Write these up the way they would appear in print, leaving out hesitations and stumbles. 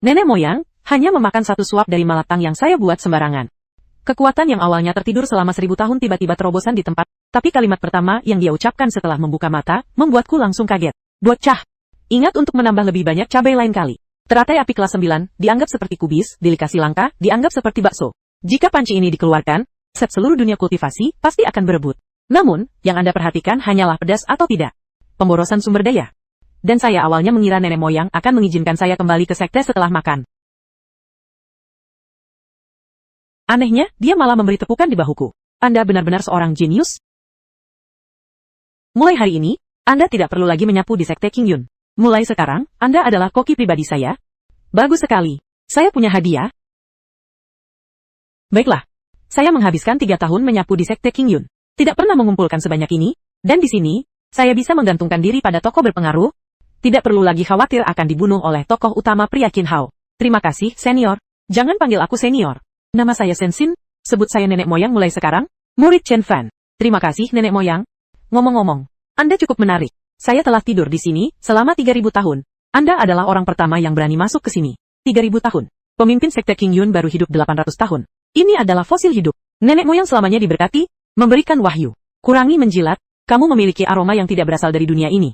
Nenek moyang hanya memakan satu suap dari malatang yang saya buat sembarangan. Kekuatan yang awalnya tertidur selama 1000 tahun tiba-tiba terobosan di tempat, tapi kalimat pertama yang dia ucapkan setelah membuka mata, membuatku langsung kaget. Bocah! Ingat untuk menambah lebih banyak cabai lain kali. Teratai api kelas 9, dianggap seperti kubis, delikasi langka, dianggap seperti bakso. Jika panci ini dikeluarkan, set seluruh dunia kultivasi pasti akan berebut. Namun, yang Anda perhatikan hanyalah pedas atau tidak. Pemborosan sumber daya. Dan saya awalnya mengira nenek moyang akan mengizinkan saya kembali ke sekte setelah makan. Anehnya, dia malah memberi tepukan di bahuku. Anda benar-benar seorang jenius. Mulai hari ini, Anda tidak perlu lagi menyapu di sekte King Yun. Mulai sekarang, Anda adalah koki pribadi saya. Bagus sekali. Saya punya hadiah. Baiklah. Saya menghabiskan 3 tahun menyapu di sekte King Yun. Tidak pernah mengumpulkan sebanyak ini, dan di sini, saya bisa menggantungkan diri pada tokoh berpengaruh. Tidak perlu lagi khawatir akan dibunuh oleh tokoh utama pria Qin Hao. Terima kasih, senior. Jangan panggil aku senior. Nama saya Sensin, sebut saya nenek moyang mulai sekarang. Murid Chen Fan. Terima kasih, nenek moyang. Ngomong-ngomong, Anda cukup menarik. Saya telah tidur di sini selama 3000 tahun. Anda adalah orang pertama yang berani masuk ke sini. 3000 tahun. Pemimpin sekte King Yun baru hidup 800 tahun. Ini adalah fosil hidup. Nenek moyang selamanya diberkati, memberikan wahyu. Kurangi menjilat, kamu memiliki aroma yang tidak berasal dari dunia ini.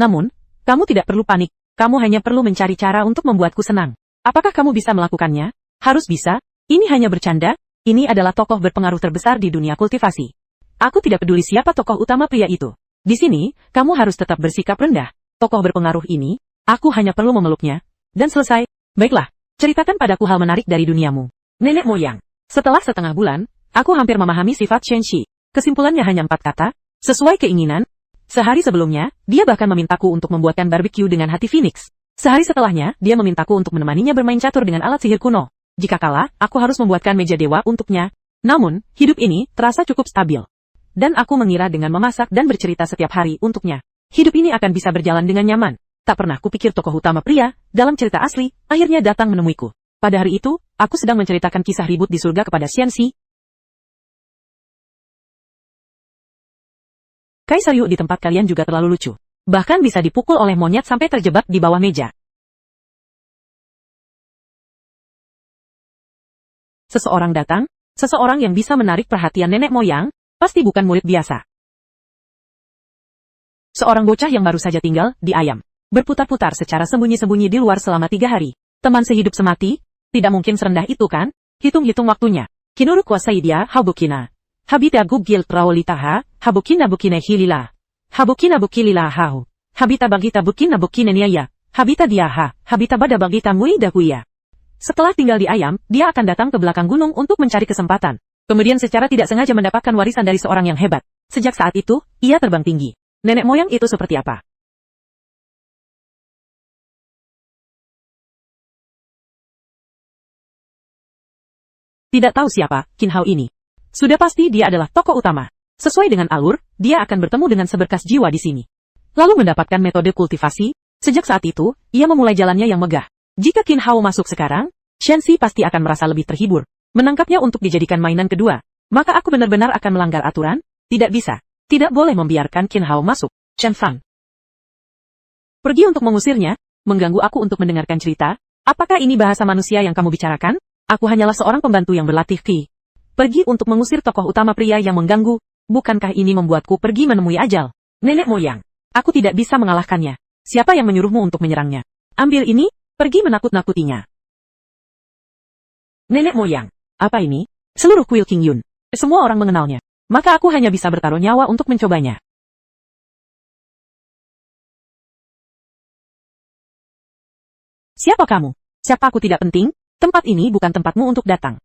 Namun, kamu tidak perlu panik. Kamu hanya perlu mencari cara untuk membuatku senang. Apakah kamu bisa melakukannya? Harus bisa. Ini hanya bercanda. Ini adalah tokoh berpengaruh terbesar di dunia kultivasi. Aku tidak peduli siapa tokoh utama pria itu. Di sini, kamu harus tetap bersikap rendah. Tokoh berpengaruh ini, aku hanya perlu memeluknya. Dan selesai. Baiklah, ceritakan padaku hal menarik dari duniamu. Nenek moyang. Setelah setengah bulan, aku hampir memahami sifat Shenxi. Kesimpulannya hanya 4 kata, sesuai keinginan. Sehari sebelumnya, dia bahkan memintaku untuk membuatkan barbeque dengan hati Phoenix. Sehari setelahnya, dia memintaku untuk menemaninya bermain catur dengan alat sihir kuno. Jika kalah, aku harus membuatkan meja dewa untuknya. Namun, hidup ini terasa cukup stabil. Dan aku mengira dengan memasak dan bercerita setiap hari untuknya. Hidup ini akan bisa berjalan dengan nyaman. Tak pernah kupikir tokoh utama pria, dalam cerita asli, akhirnya datang menemuiku. Pada hari itu, aku sedang menceritakan kisah ribut di surga kepada Xianxi. Kaisar Yu di tempat kalian juga terlalu lucu. Bahkan bisa dipukul oleh monyet sampai terjebak di bawah meja. Seseorang datang, seseorang yang bisa menarik perhatian nenek moyang, pasti bukan murid biasa. Seorang bocah yang baru saja tinggal di ayam. Berputar-putar secara sembunyi-sembunyi di luar selama 3 hari. Teman sehidup semati, tidak mungkin serendah itu kan? Hitung-hitung waktunya. Kinuruk kuasai dia, habukina. Habita gugil traolitaha, habukina bukine hilila. Habukina bukilila hau. Habita bagita bukina bukine niaya. Habita diaha, habita bada bagita muidakuya. Setelah tinggal di ayam, dia akan datang ke belakang gunung untuk mencari kesempatan. Kemudian secara tidak sengaja mendapatkan warisan dari seorang yang hebat. Sejak saat itu, ia terbang tinggi. Nenek moyang itu seperti apa? Tidak tahu siapa Qin Hao ini. Sudah pasti dia adalah tokoh utama. Sesuai dengan alur, dia akan bertemu dengan seberkas jiwa di sini. Lalu mendapatkan metode kultivasi. Sejak saat itu, ia memulai jalannya yang megah. Jika Qin Hao masuk sekarang, Shenxi pasti akan merasa lebih terhibur. Menangkapnya untuk dijadikan mainan kedua. Maka aku benar-benar akan melanggar aturan? Tidak bisa. Tidak boleh membiarkan Qin Hao masuk. Chen Fan. Pergi untuk mengusirnya, mengganggu aku untuk mendengarkan cerita. Apakah ini bahasa manusia yang kamu bicarakan? Aku hanyalah seorang pembantu yang berlatih Qi. Pergi untuk mengusir tokoh utama pria yang mengganggu. Bukankah ini membuatku pergi menemui ajal? Nenek moyang. Aku tidak bisa mengalahkannya. Siapa yang menyuruhmu untuk menyerangnya? Ambil ini, pergi menakut-nakutinya. Nenek moyang. Apa ini? Seluruh kuil King Yun. Semua orang mengenalnya. Maka aku hanya bisa bertaruh nyawa untuk mencobanya. Siapa kamu? Siapa aku tidak penting? Tempat ini bukan tempatmu untuk datang.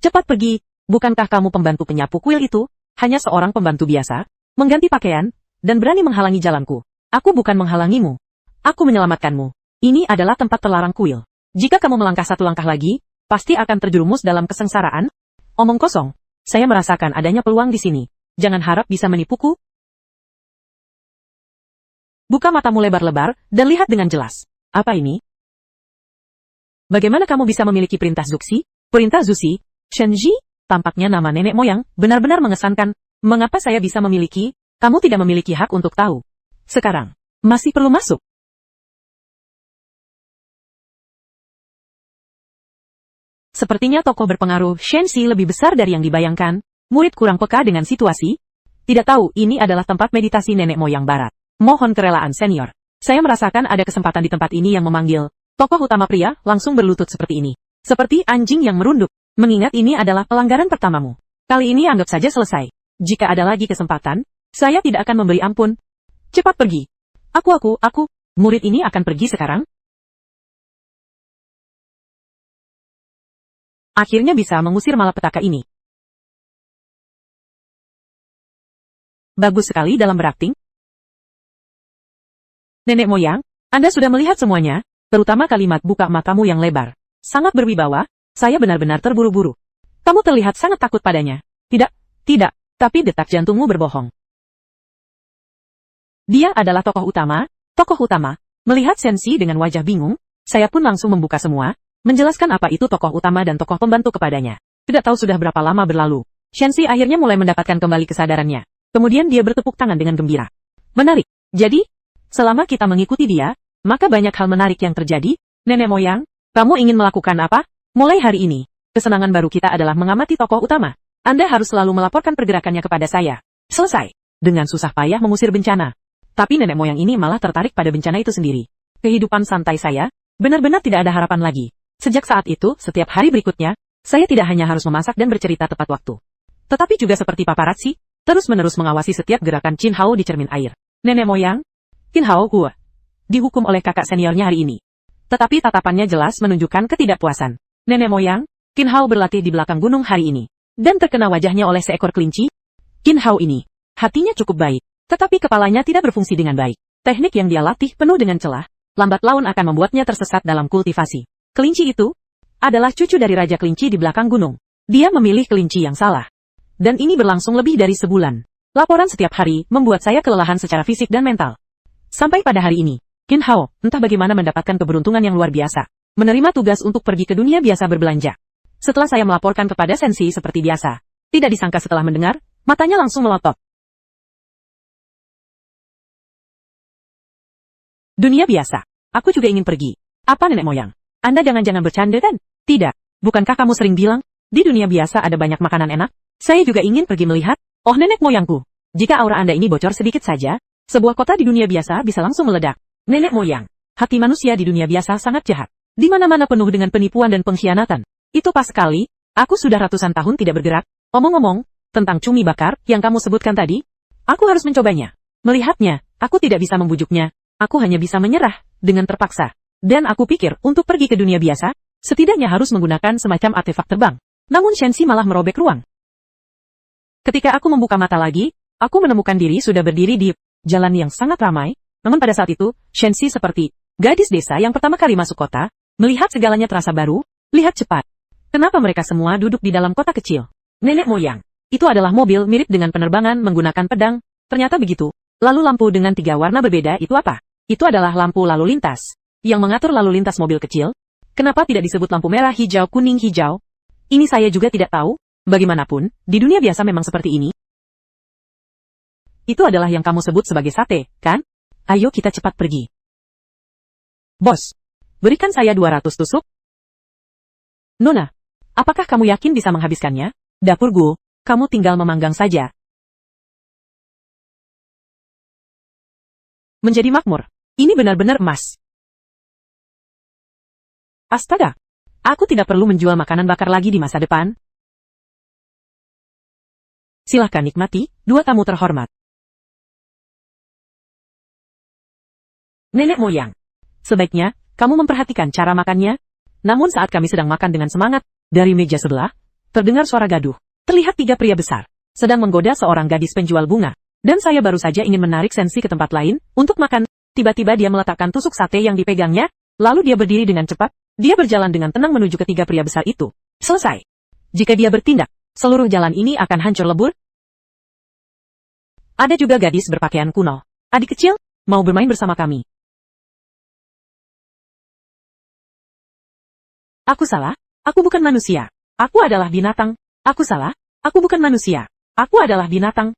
Cepat pergi. Bukankah kamu pembantu penyapu kuil itu? Hanya seorang pembantu biasa, mengganti pakaian, dan berani menghalangi jalanku. Aku bukan menghalangimu. Aku menyelamatkanmu. Ini adalah tempat terlarang kuil. Jika kamu melangkah 1 langkah lagi, pasti akan terjerumus dalam kesengsaraan. Omong kosong. Saya merasakan adanya peluang di sini. Jangan harap bisa menipuku. Buka matamu lebar-lebar, dan lihat dengan jelas. Apa ini? Bagaimana kamu bisa memiliki perintah Zuxi? Perintah Zuxi? Shenji? Tampaknya nama nenek moyang benar-benar mengesankan. Mengapa saya bisa memiliki? Kamu tidak memiliki hak untuk tahu. Sekarang, masih perlu masuk. Sepertinya tokoh berpengaruh Shenxi lebih besar dari yang dibayangkan. Murid kurang peka dengan situasi. Tidak tahu ini adalah tempat meditasi nenek moyang barat. Mohon kerelaan senior. Saya merasakan ada kesempatan di tempat ini yang memanggil. Tokoh utama pria langsung berlutut seperti ini. Seperti anjing yang merunduk. Mengingat ini adalah pelanggaran pertamamu. Kali ini anggap saja selesai. Jika ada lagi kesempatan, saya tidak akan memberi ampun. Cepat pergi. Aku. Murid ini akan pergi sekarang? Akhirnya bisa mengusir malapetaka ini. Bagus sekali dalam berakting. Nenek moyang, Anda sudah melihat semuanya, terutama kalimat buka matamu yang lebar. Sangat berwibawa, saya benar-benar terburu-buru. Kamu terlihat sangat takut padanya. Tidak, tapi detak jantungmu berbohong. Dia adalah tokoh utama. Melihat Shenxi dengan wajah bingung, saya pun langsung membuka semua, menjelaskan apa itu tokoh utama dan tokoh pembantu kepadanya. Tidak tahu sudah berapa lama berlalu. Shenxi akhirnya mulai mendapatkan kembali kesadarannya. Kemudian dia bertepuk tangan dengan gembira. Menarik. Jadi, selama kita mengikuti dia, maka banyak hal menarik yang terjadi. Nenek moyang, kamu ingin melakukan apa? Mulai hari ini, kesenangan baru kita adalah mengamati tokoh utama. Anda harus selalu melaporkan pergerakannya kepada saya. Selesai. Dengan susah payah mengusir bencana. Tapi nenek moyang ini malah tertarik pada bencana itu sendiri. Kehidupan santai saya, benar-benar tidak ada harapan lagi. Sejak saat itu, setiap hari berikutnya, saya tidak hanya harus memasak dan bercerita tepat waktu. Tetapi juga seperti paparazzi, terus-menerus mengawasi setiap gerakan Qin Hao di cermin air. Nenek moyang, Qin Hao gua dihukum oleh kakak seniornya hari ini. Tetapi tatapannya jelas menunjukkan ketidakpuasan. Nenek moyang, Qin Hao berlatih di belakang gunung hari ini. Dan terkena wajahnya oleh seekor kelinci. Qin Hao ini, hatinya cukup baik. Tetapi kepalanya tidak berfungsi dengan baik. Teknik yang dia latih penuh dengan celah. Lambat laun akan membuatnya tersesat dalam kultivasi. Kelinci itu adalah cucu dari Raja Kelinci di belakang gunung. Dia memilih kelinci yang salah. Dan ini berlangsung lebih dari sebulan. Laporan setiap hari membuat saya kelelahan secara fisik dan mental. Sampai pada hari ini, Qin Hao entah bagaimana mendapatkan keberuntungan yang luar biasa. Menerima tugas untuk pergi ke dunia biasa berbelanja. Setelah saya melaporkan kepada Shenxi seperti biasa. Tidak disangka setelah mendengar, matanya langsung melotot. Dunia biasa. Aku juga ingin pergi. Apa nenek moyang? Anda jangan-jangan bercanda kan? Tidak. Bukankah kamu sering bilang, di dunia biasa ada banyak makanan enak? Saya juga ingin pergi melihat. Oh nenek moyangku. Jika aura Anda ini bocor sedikit saja, sebuah kota di dunia biasa bisa langsung meledak. Nenek moyang. Hati manusia di dunia biasa sangat jahat. Di mana-mana penuh dengan penipuan dan pengkhianatan. Itu pas sekali. Aku sudah ratusan tahun tidak bergerak. Omong-omong, tentang cumi bakar yang kamu sebutkan tadi, aku harus mencobanya. Melihatnya, aku tidak bisa membujuknya. Aku hanya bisa menyerah, dengan terpaksa. Dan aku pikir, untuk pergi ke dunia biasa, setidaknya harus menggunakan semacam artefak terbang. Namun Shenxi malah merobek ruang. Ketika aku membuka mata lagi, aku menemukan diri sudah berdiri di jalan yang sangat ramai. Namun pada saat itu, Shenxi seperti gadis desa yang pertama kali masuk kota, melihat segalanya terasa baru, lihat cepat. Kenapa mereka semua duduk di dalam kota kecil? Nenek moyang. Itu adalah mobil mirip dengan penerbangan menggunakan pedang. Ternyata begitu. Lalu lampu dengan 3 warna berbeda itu apa? Itu adalah lampu lalu lintas, yang mengatur lalu lintas mobil kecil. Kenapa tidak disebut lampu merah, hijau, kuning, hijau? Ini saya juga tidak tahu. Bagaimanapun, di dunia biasa memang seperti ini. Itu adalah yang kamu sebut sebagai sate, kan? Ayo kita cepat pergi. Bos, berikan saya 200 tusuk. Nona, apakah kamu yakin bisa menghabiskannya? Dapur Gu, kamu tinggal memanggang saja. Menjadi makmur. Ini benar-benar emas. Astaga. Aku tidak perlu menjual makanan bakar lagi di masa depan. Silahkan nikmati, 2 tamu terhormat. Nenek moyang. Sebaiknya, kamu memperhatikan cara makannya. Namun saat kami sedang makan dengan semangat, dari meja sebelah, terdengar suara gaduh. Terlihat 3 pria besar, sedang menggoda seorang gadis penjual bunga. Dan saya baru saja ingin menarik Shenxi ke tempat lain, untuk makan. Tiba-tiba dia meletakkan tusuk sate yang dipegangnya, lalu dia berdiri dengan cepat, dia berjalan dengan tenang menuju ke 3 pria besar itu. Selesai. Jika dia bertindak, seluruh jalan ini akan hancur lebur. Ada juga gadis berpakaian kuno. Adik kecil, mau bermain bersama kami? Aku salah, aku bukan manusia. Aku adalah binatang. Aku salah, aku bukan manusia. Aku adalah binatang.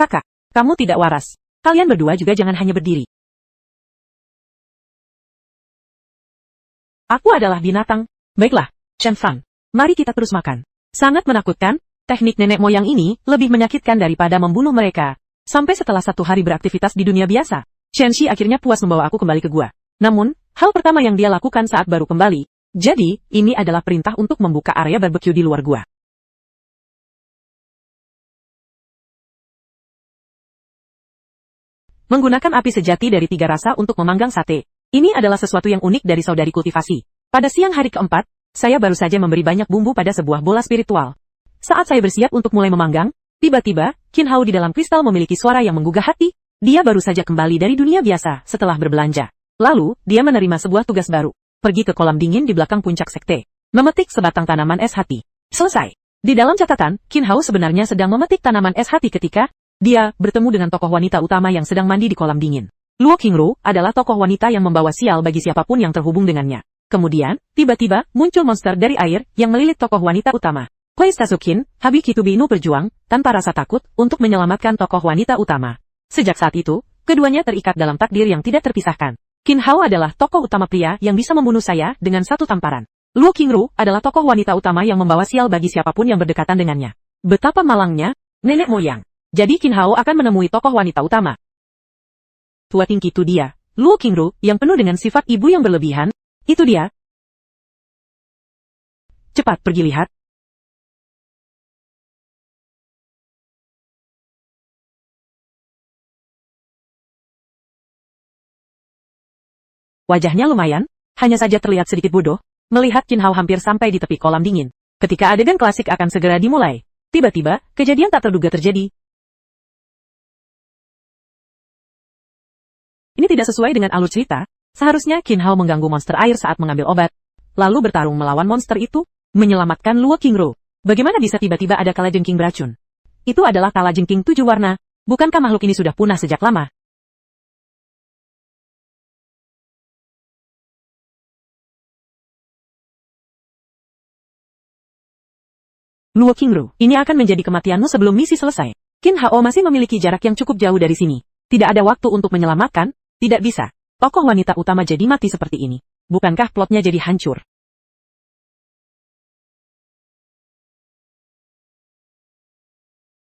Kakak, kamu tidak waras. Kalian berdua juga jangan hanya berdiri. Aku adalah binatang. Baiklah, Chen Fan, mari kita terus makan. Sangat menakutkan, teknik nenek moyang ini lebih menyakitkan daripada membunuh mereka. Sampai setelah 1 hari beraktivitas di dunia biasa, Chen Shi akhirnya puas membawa aku kembali ke gua. Namun, hal pertama yang dia lakukan saat baru kembali, jadi, ini adalah perintah untuk membuka area barbecue di luar gua. Menggunakan api sejati dari 3 rasa untuk memanggang sate. Ini adalah sesuatu yang unik dari saudari kultivasi. Pada siang hari keempat, saya baru saja memberi banyak bumbu pada sebuah bola spiritual. Saat saya bersiap untuk mulai memanggang, tiba-tiba, Qin Hao di dalam kristal memiliki suara yang menggugah hati. Dia baru saja kembali dari dunia biasa setelah berbelanja. Lalu, dia menerima sebuah tugas baru. Pergi ke kolam dingin di belakang puncak sekte. Memetik sebatang tanaman es hati. Selesai. Di dalam catatan, Qin Hao sebenarnya sedang memetik tanaman es hati ketika dia bertemu dengan tokoh wanita utama yang sedang mandi di kolam dingin. Luo Qingru adalah tokoh wanita yang membawa sial bagi siapapun yang terhubung dengannya. Kemudian, tiba-tiba, muncul monster dari air yang melilit tokoh wanita utama. Kuei Stasukin, Habi Kitubinu berjuang, tanpa rasa takut, untuk menyelamatkan tokoh wanita utama. Sejak saat itu, keduanya terikat dalam takdir yang tidak terpisahkan. Qin Hao adalah tokoh utama pria yang bisa membunuh saya dengan 1 tamparan. Luo Qingru adalah tokoh wanita utama yang membawa sial bagi siapapun yang berdekatan dengannya. Betapa malangnya, nenek moyang. Jadi Qin Hao akan menemui tokoh wanita utama. Tua tinggi itu dia, Luo Qingru, yang penuh dengan sifat ibu yang berlebihan. Itu dia. Cepat pergi lihat. Wajahnya lumayan, hanya saja terlihat sedikit bodoh, melihat Qin Hao hampir sampai di tepi kolam dingin. Ketika adegan klasik akan segera dimulai, tiba-tiba, kejadian tak terduga terjadi. Ini tidak sesuai dengan alur cerita. Seharusnya Qin Hao mengganggu monster air saat mengambil obat, lalu bertarung melawan monster itu, menyelamatkan Luo Qingru. Bagaimana bisa tiba-tiba ada kalajengking beracun? Itu adalah kalajengking 7 warna. Bukankah makhluk ini sudah punah sejak lama? Luo Qingru, ini akan menjadi kematianmu sebelum misi selesai. Qin Hao masih memiliki jarak yang cukup jauh dari sini. Tidak ada waktu untuk menyelamatkan, tidak bisa. Tokoh wanita utama jadi mati seperti ini. Bukankah plotnya jadi hancur?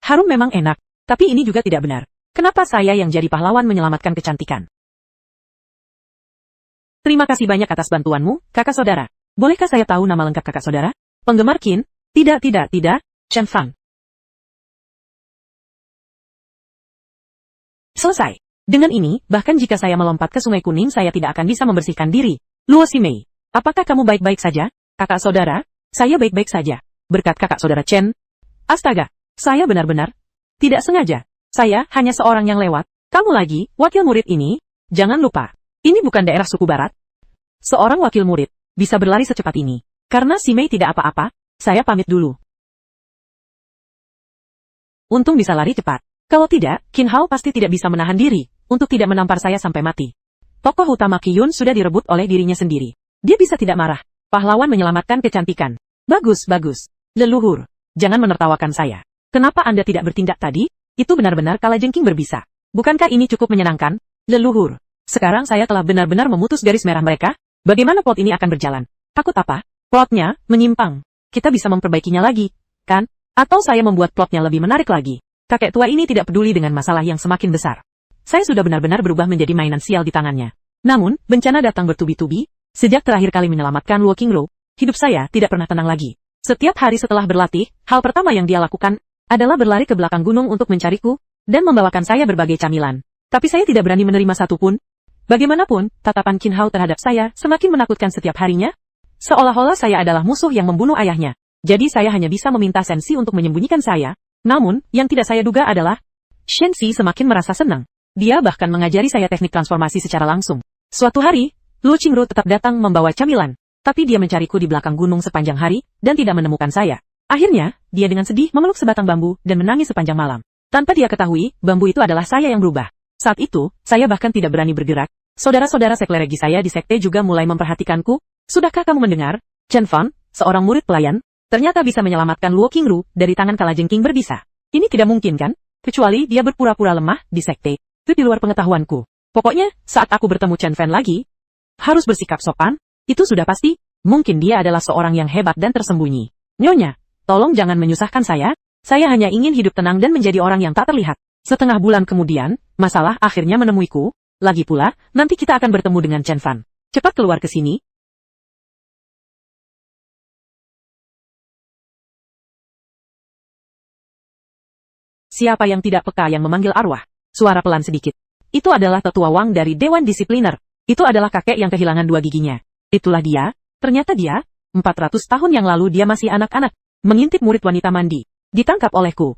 Harum memang enak, tapi ini juga tidak benar. Kenapa saya yang jadi pahlawan menyelamatkan kecantikan? Terima kasih banyak atas bantuanmu, kakak saudara. Bolehkah saya tahu nama lengkap kakak saudara? Penggemar Qin? Tidak, Chen Fan. Selesai. Dengan ini, bahkan jika saya melompat ke Sungai Kuning saya tidak akan bisa membersihkan diri. Luo Ximei, apakah kamu baik-baik saja? Kakak saudara, saya baik-baik saja. Berkat kakak saudara Chen. Astaga, saya benar-benar tidak sengaja. Saya hanya seorang yang lewat. Kamu lagi, wakil murid ini? Jangan lupa, ini bukan daerah suku barat. Seorang wakil murid bisa berlari secepat ini. Karena Ximei tidak apa-apa, saya pamit dulu. Untung bisa lari cepat. Kalau tidak, Qin Hao pasti tidak bisa menahan diri untuk tidak menampar saya sampai mati. Tokoh utama Qiyun sudah direbut oleh dirinya sendiri. Dia bisa tidak marah. Pahlawan menyelamatkan kecantikan. Bagus. Leluhur, jangan menertawakan saya. Kenapa Anda tidak bertindak tadi? Itu benar-benar kalajengking berbisa. Bukankah ini cukup menyenangkan? Leluhur, sekarang saya telah benar-benar memutus garis merah mereka. Bagaimana plot ini akan berjalan? Takut apa? Plotnya menyimpang. Kita bisa memperbaikinya lagi, kan? Atau saya membuat plotnya lebih menarik lagi. Kakek tua ini tidak peduli dengan masalah yang semakin besar. Saya sudah benar-benar berubah menjadi mainan sial di tangannya. Namun, bencana datang bertubi-tubi. Sejak terakhir kali menyelamatkan Luo Qingru, hidup saya tidak pernah tenang lagi. Setiap hari setelah berlatih, hal pertama yang dia lakukan adalah berlari ke belakang gunung untuk mencariku dan membawakan saya berbagai camilan. Tapi saya tidak berani menerima satupun. Bagaimanapun, tatapan Qin Hao terhadap saya semakin menakutkan setiap harinya. Seolah-olah saya adalah musuh yang membunuh ayahnya. Jadi saya hanya bisa meminta Shen Si untuk menyembunyikan saya. Namun, yang tidak saya duga adalah Shen Si semakin merasa senang. Dia bahkan mengajari saya teknik transformasi secara langsung. Suatu hari, Luo Qingru tetap datang membawa camilan. Tapi dia mencariku di belakang gunung sepanjang hari dan tidak menemukan saya. Akhirnya, dia dengan sedih memeluk sebatang bambu dan menangis sepanjang malam. Tanpa dia ketahui, bambu itu adalah saya yang berubah. Saat itu, saya bahkan tidak berani bergerak. Saudara-saudara sekleregi saya di sekte juga mulai memperhatikanku. Sudahkah kamu mendengar? Chen Fan, seorang murid pelayan, ternyata bisa menyelamatkan Luo Qingru dari tangan kalajengking berbisa. Ini tidak mungkin kan? Kecuali dia berpura-pura lemah di sekte. Itu di luar pengetahuanku. Pokoknya, saat aku bertemu Chen Fan lagi, harus bersikap sopan. Itu sudah pasti. Mungkin dia adalah seorang yang hebat dan tersembunyi. Nyonya, tolong jangan menyusahkan saya hanya ingin hidup tenang dan menjadi orang yang tak terlihat. Setengah bulan kemudian, masalah akhirnya menemuiku. Lagi pula, nanti kita akan bertemu dengan Chen Fan. Cepat keluar ke sini. Siapa yang tidak peka yang memanggil arwah? Suara pelan sedikit. Itu adalah tetua Wang dari Dewan Disipliner. Itu adalah kakek yang kehilangan 2 giginya. Itulah dia. Ternyata dia, 400 tahun yang lalu dia masih anak-anak. Mengintip murid wanita mandi. Ditangkap olehku.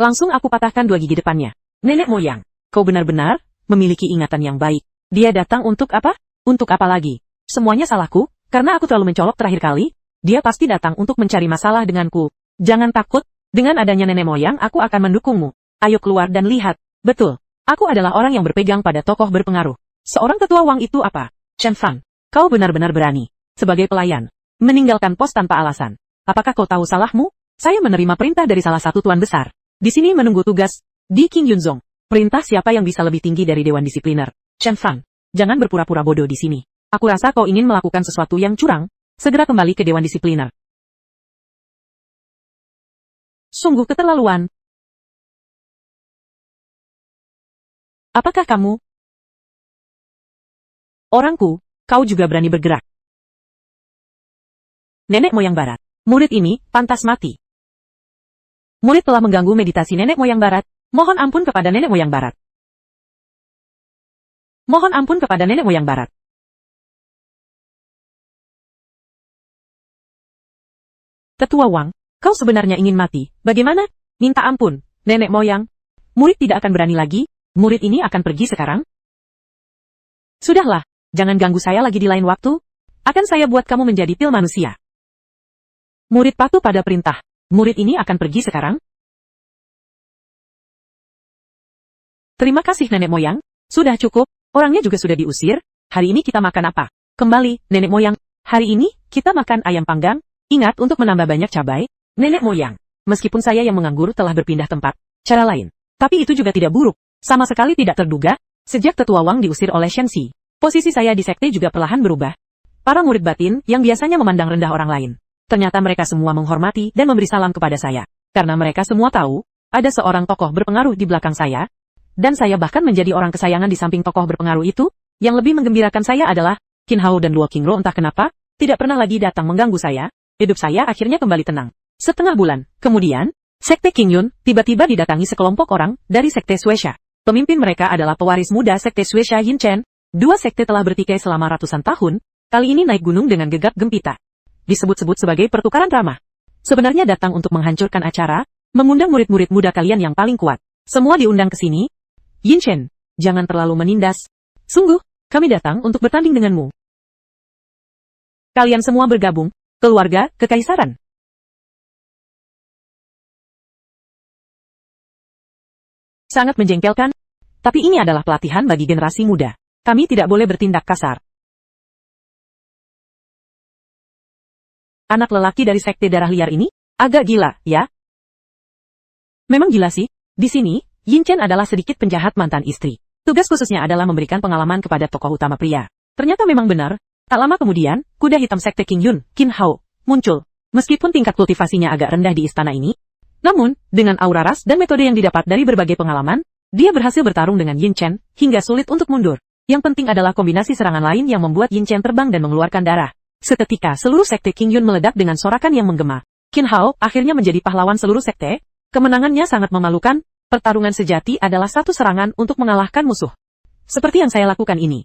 Langsung aku patahkan 2 gigi depannya. Nenek moyang, kau benar-benar memiliki ingatan yang baik. Dia datang untuk apa? Untuk apa lagi? Semuanya salahku, karena aku terlalu mencolok terakhir kali. Dia pasti datang untuk mencari masalah denganku. Jangan takut. Dengan adanya nenek moyang aku akan mendukungmu. Ayo keluar dan lihat. Betul. Aku adalah orang yang berpegang pada tokoh berpengaruh. Seorang tetua Wang itu apa? Chen Fan. Kau benar-benar berani. Sebagai pelayan. Meninggalkan pos tanpa alasan. Apakah kau tahu salahmu? Saya menerima perintah dari salah satu tuan besar. Di sini menunggu tugas. Di King Yunzong. Perintah siapa yang bisa lebih tinggi dari Dewan Disipliner? Chen Fan. Jangan berpura-pura bodoh di sini. Aku rasa kau ingin melakukan sesuatu yang curang. Segera kembali ke Dewan Disipliner. Sungguh keterlaluan. Apakah kamu? Orangku, kau juga berani bergerak. Nenek moyang barat. Murid ini, pantas mati. Murid telah mengganggu meditasi nenek moyang barat. Mohon ampun kepada nenek moyang barat. Mohon ampun kepada nenek moyang barat. Tetua Wang. Kau sebenarnya ingin mati, bagaimana? Minta ampun, nenek moyang. Murid tidak akan berani lagi, murid ini akan pergi sekarang. Sudahlah, jangan ganggu saya lagi di lain waktu. Akan saya buat kamu menjadi pil manusia. Murid patuh pada perintah. Murid ini akan pergi sekarang. Terima kasih nenek moyang, sudah cukup, orangnya juga sudah diusir. Hari ini kita makan apa? Kembali, nenek moyang. Hari ini, kita makan ayam panggang. Ingat untuk menambah banyak cabai. Nenek moyang, meskipun saya yang menganggur telah berpindah tempat, cara lain. Tapi itu juga tidak buruk, sama sekali tidak terduga. Sejak tetua Wang diusir oleh Shenxi, posisi saya di sekte juga perlahan berubah. Para murid batin yang biasanya memandang rendah orang lain, ternyata mereka semua menghormati dan memberi salam kepada saya. Karena mereka semua tahu, ada seorang tokoh berpengaruh di belakang saya, dan saya bahkan menjadi orang kesayangan di samping tokoh berpengaruh itu. Yang lebih menggembirakan saya adalah, Qin Hao dan Luo Qingro entah kenapa, tidak pernah lagi datang mengganggu saya. Hidup saya akhirnya kembali tenang. Setengah bulan kemudian, Sekte King Yun tiba-tiba didatangi sekelompok orang dari Sekte Suesha. Pemimpin mereka adalah pewaris muda Sekte Suesha Yin Chen. 2 sekte telah bertikai selama ratusan tahun, kali ini naik gunung dengan gegap gempita. Disebut-sebut sebagai pertukaran ramah. Sebenarnya datang untuk menghancurkan acara, mengundang murid-murid muda kalian yang paling kuat. Semua diundang ke sini. Yin Chen, jangan terlalu menindas. Sungguh, kami datang untuk bertanding denganmu. Kalian semua bergabung, keluarga, kekaisaran. Sangat menjengkelkan. Tapi ini adalah pelatihan bagi generasi muda. Kami tidak boleh bertindak kasar. Anak lelaki dari sekte darah liar ini, agak gila, ya? Memang gila sih. Di sini, Yin Chen adalah sedikit penjahat mantan istri. Tugas khususnya adalah memberikan pengalaman kepada tokoh utama pria. Ternyata memang benar. Tak lama kemudian, kuda hitam sekte King Yun, Qin Hao, muncul. Meskipun tingkat kultivasinya agak rendah di istana ini, namun, dengan aura ras dan metode yang didapat dari berbagai pengalaman, dia berhasil bertarung dengan Yin Chen, hingga sulit untuk mundur. Yang penting adalah kombinasi serangan lain yang membuat Yin Chen terbang dan mengeluarkan darah. Seketika seluruh sekte King Yun meledak dengan sorakan yang menggema. Qin Hao akhirnya menjadi pahlawan seluruh sekte. Kemenangannya sangat memalukan. Pertarungan sejati adalah satu serangan untuk mengalahkan musuh. Seperti yang saya lakukan ini.